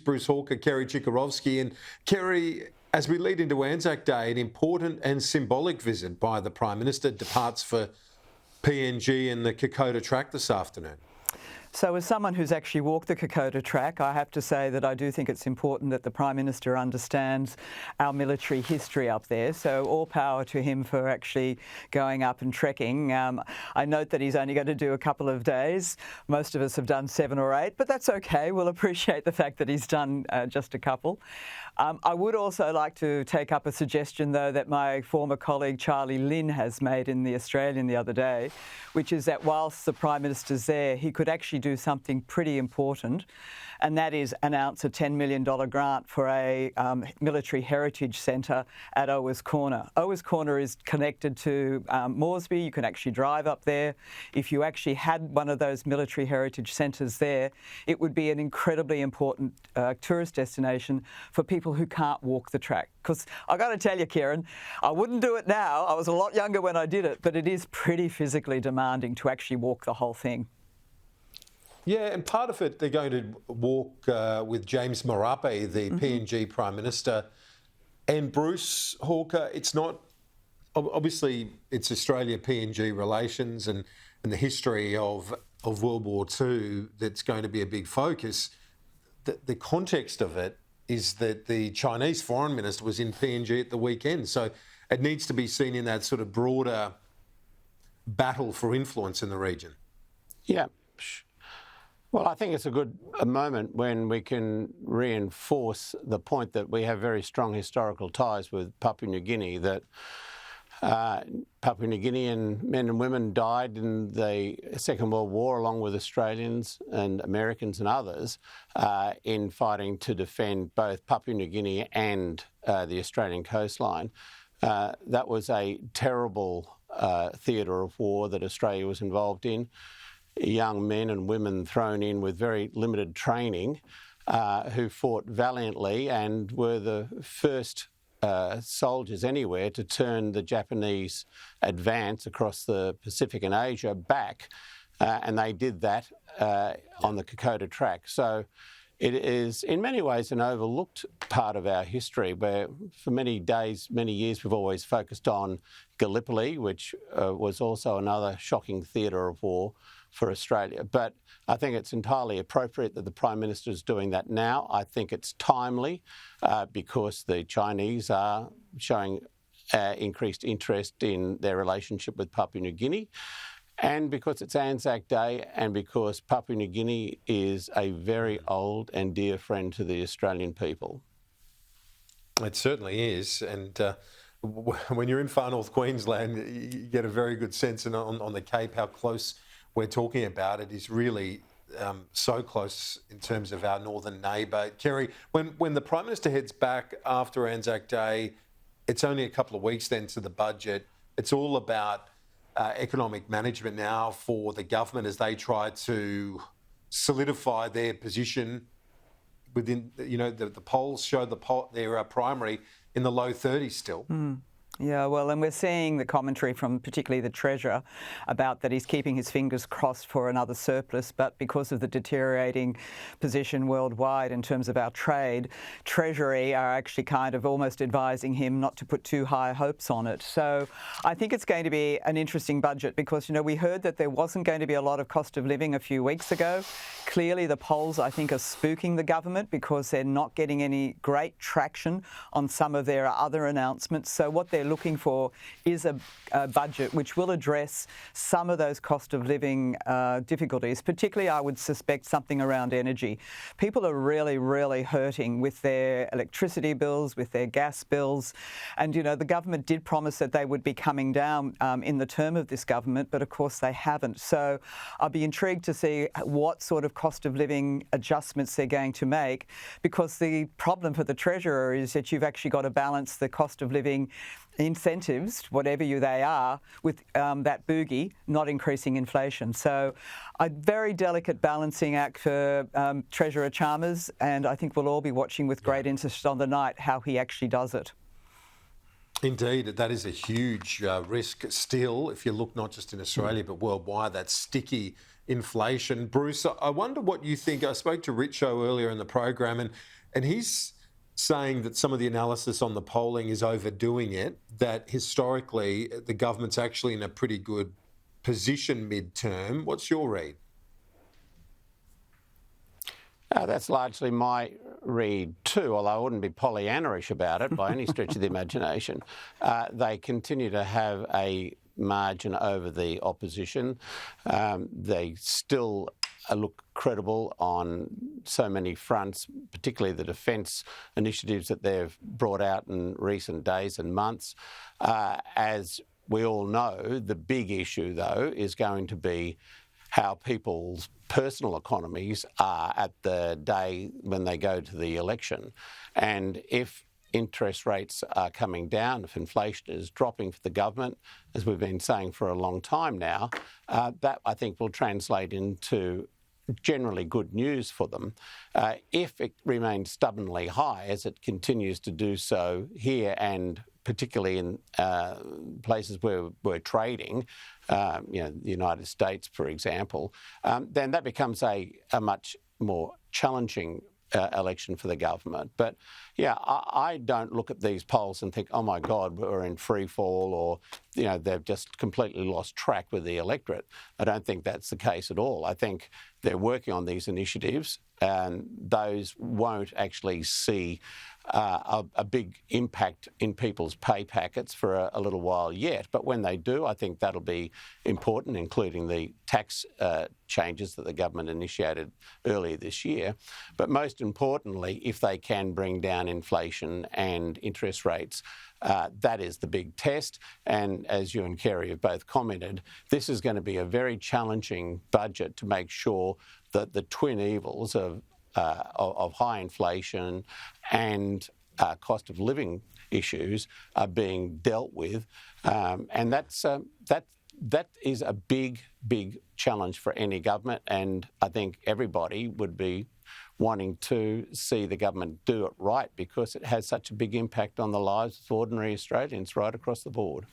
Bruce Hawker, Kerry Chikarovsky. And Kerry, as we lead into Anzac Day, an important and symbolic visit by the Prime Minister departs for PNG and the Kokoda Trail this afternoon. So as someone who's actually walked the Kokoda Trail, I have to say that I do think it's important that the Prime Minister understands our military history up there. So all power to him for actually going up and trekking. I note that he's only going to do a couple of days. Most of us have done 7 or 8, but that's okay. We'll appreciate the fact that he's done just a couple. I would also like to take up a suggestion, though, that my former colleague Charlie Lynn has made in The Australian the other day, which is that whilst the Prime Minister's there, he could actually do something pretty important, and that is announce a $10 million grant for a military heritage centre at Owers Corner. Owers Corner is connected to Moresby. You can actually drive up there. If you actually had one of those military heritage centres there, it would be an incredibly important tourist destination for people who can't walk the track. Because I got to tell you, Kieran, I wouldn't do it now. I was a lot younger when I did it, but it is pretty physically demanding to actually walk the whole thing. Yeah, and part of it, they're going to walk with James Marape, the PNG Prime Minister, and Bruce Hawker. It's not, obviously, it's Australia-PNG relations and the history of World War II that's going to be a big focus. The context of it is that the Chinese Foreign Minister was in PNG at the weekend. So it needs to be seen in that sort of broader battle for influence in the region. Yeah. Well, I think it's a moment when we can reinforce the point that we have very strong historical ties with Papua New Guinea, that Papua New Guinean men and women died in the Second World War along with Australians and Americans and others in fighting to defend both Papua New Guinea and the Australian coastline. That was a terrible theatre of war that Australia was involved in. Young men and women thrown in with very limited training who fought valiantly and were the first soldiers anywhere to turn the Japanese advance across the Pacific and Asia back, and they did that on the Kokoda Trail. So it is in many ways an overlooked part of our history where for many days, many years we've always focused on Gallipoli, which was also another shocking theatre of war for Australia. But I think it's entirely appropriate that the Prime Minister is doing that now. I think it's timely because the Chinese are showing increased interest in their relationship with Papua New Guinea, and because it's Anzac Day, and because Papua New Guinea is a very old and dear friend to the Australian people. It certainly is. And when you're in far north Queensland, you get a very good sense on the Cape how close we're talking about. It is really so close in terms of our northern neighbour. Kerry, when the Prime Minister heads back after Anzac Day, it's only a couple of weeks then to the budget. It's all about economic management now for the government as they try to solidify their position within, the polls show their primary in the low 30s still. Yeah, well, and we're seeing the commentary from particularly the Treasurer about that he's keeping his fingers crossed for another surplus, but because of the deteriorating position worldwide in terms of our trade, Treasury are actually kind of almost advising him not to put too high hopes on it. So I think it's going to be an interesting budget because, we heard that there wasn't going to be a lot of cost of living a few weeks ago. Clearly the polls, I think, are spooking the government because they're not getting any great traction on some of their other announcements. So what they're looking for is a budget which will address some of those cost of living difficulties, particularly I would suspect something around energy. People are really, really hurting with their electricity bills, with their gas bills. And, the government did promise that they would be coming down in the term of this government, but of course they haven't. So I'll be intrigued to see what sort of cost of living adjustments they're going to make, because the problem for the Treasurer is that you've actually got to balance the cost of living incentives, whatever they are, with that boogie, not increasing inflation. So a very delicate balancing act for Treasurer Chalmers, and I think we'll all be watching with great interest on the night how he actually does it. Indeed, that is a huge risk still, if you look not just in Australia but worldwide, that sticky inflation. Bruce, I wonder what you think. I spoke to Richo earlier in the program, and he's saying that some of the analysis on the polling is overdoing it, that historically the government's actually in a pretty good position mid-term. What's your read? That's largely my read too, although I wouldn't be Pollyanna-ish about it by any stretch of the imagination. They continue to have a margin over the opposition. They still look credible on so many fronts, particularly the defence initiatives that they've brought out in recent days and months. As we all know, the big issue, though, is going to be how people's personal economies are at the day when they go to the election. And if interest rates are coming down, if inflation is dropping for the government, as we've been saying for a long time now, that I think will translate into generally good news for them. If it remains stubbornly high, as it continues to do so here and particularly in places where we're trading, the United States, for example, then that becomes a much more challenging election for the government. But yeah, I don't look at these polls and think, oh my God, we're in free fall, or they've just completely lost track with the electorate. I don't think that's the case at all. I think they're working on these initiatives, and those won't actually see a big impact in people's pay packets for a little while yet. But when they do, I think that'll be important, including the tax changes that the government initiated earlier this year. But most importantly, if they can bring down inflation and interest rates, that is the big test. And as you and Kerry have both commented, this is going to be a very challenging budget to make sure that the twin evils of high inflation and cost of living issues are being dealt with, and that is a big challenge for any government. And I think everybody would be wanting to see the government do it right, because it has such a big impact on the lives of ordinary Australians right across the board.